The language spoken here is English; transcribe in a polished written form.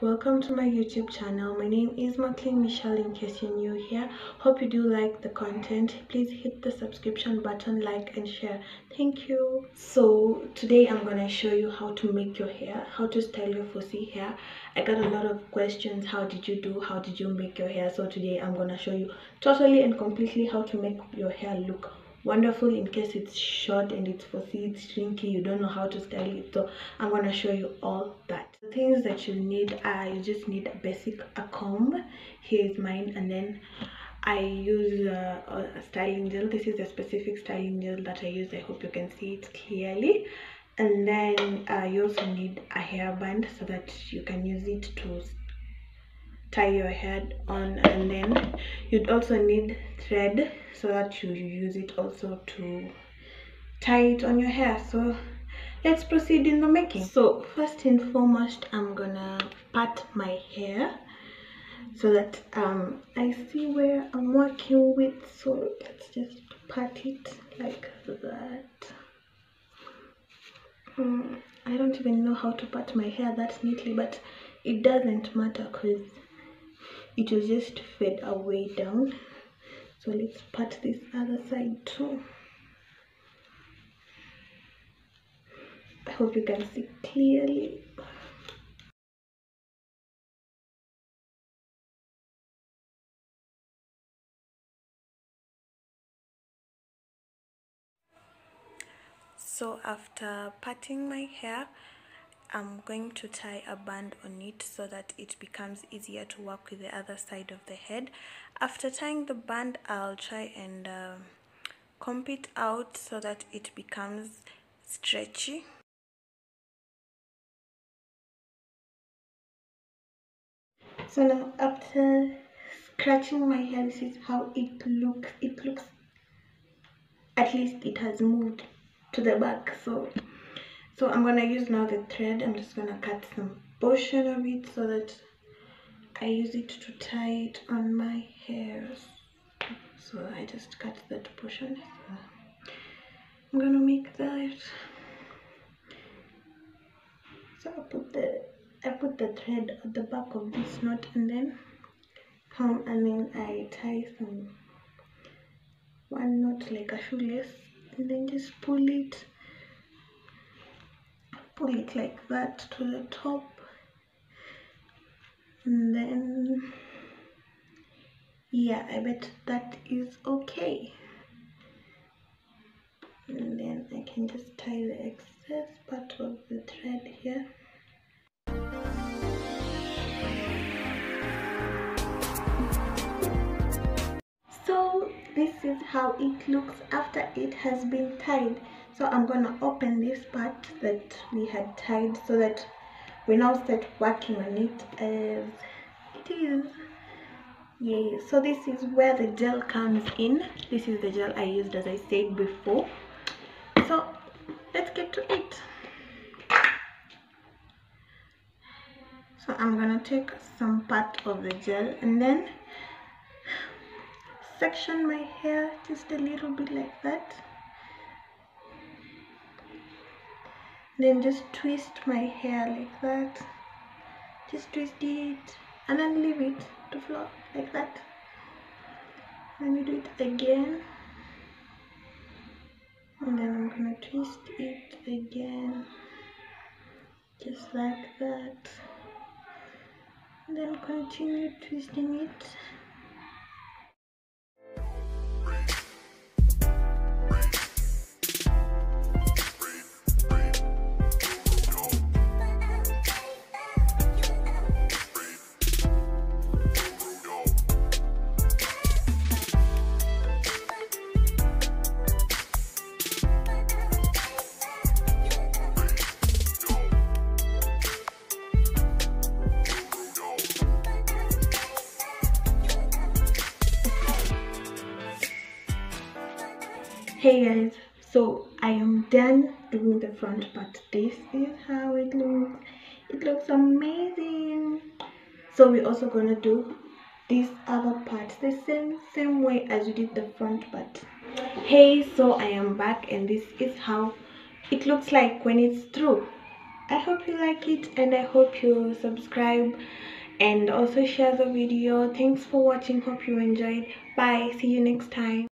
welcome to my YouTube channel. My name is McLean Michelle. In case you're new here, hope you do like the content. Please hit the subscription button, like and share. Thank you. So today I'm gonna show you how to make your hair, how to style your fussy hair. I got a lot of questions. How did you make your hair? So today I'm gonna show you totally and completely how to make your hair look wonderful. In case it's short and it's fussy, it's shrinky, you don't know how to style it, so I'm gonna show you all that. The things that you need are, you just need a comb. Here is mine, and then I use a styling gel. This is a specific styling gel that I use. I hope you can see it clearly. And then you also need a hairband so that you can use it to tie your head on, and then you'd also need thread so that you use it also to tie it on your hair. So let's proceed in the making. So first and foremost, I'm gonna part my hair so that I see where I'm working with. So let's just part it like that. I don't even know how to part my hair that neatly, but it doesn't matter because it will just fade away down. So let's part this other side too. I hope you can see clearly. So after parting my hair, I'm going to tie a band on it so that it becomes easier to work with the other side of the head. After tying the band, I'll try and comb it out so that it becomes stretchy. So now after scratching my hair, this is how it looks. It looks, at least it has moved to the back. So I'm gonna use now the thread. I'm just gonna cut some portion of it so that I use it to tie it on my hairs. So I just cut that portion. So I'm gonna make that. So I put the thread at the back of this knot, and then come and then I tie one knot like a shoelace, and then just pull it like that to the top, and then yeah, I bet that is okay. And then I can just tie the excess part of the thread here. So this is how it looks after it has been tied. So I'm gonna open this part that we had tied so that we now start working on it as it is. Yeah, so this is where the gel comes in. This is the gel I used, as I said before. So let's get to it. So I'm gonna take some part of the gel and then section my hair just a little bit like that. Then just twist my hair like that. Just twist it and then leave it to flow like that. Let me do it again. And then I'm gonna twist it again. Just like that. And then continue twisting it. Hey guys, so I am done doing the front part. This is how it looks. It looks amazing. So we're also gonna do this other part the same way as we did the front part. Hey, so I am back, and this is how it looks like when it's through. I hope you like it, and I hope you subscribe and also share the video. Thanks for watching. Hope you enjoyed. Bye. See you next time.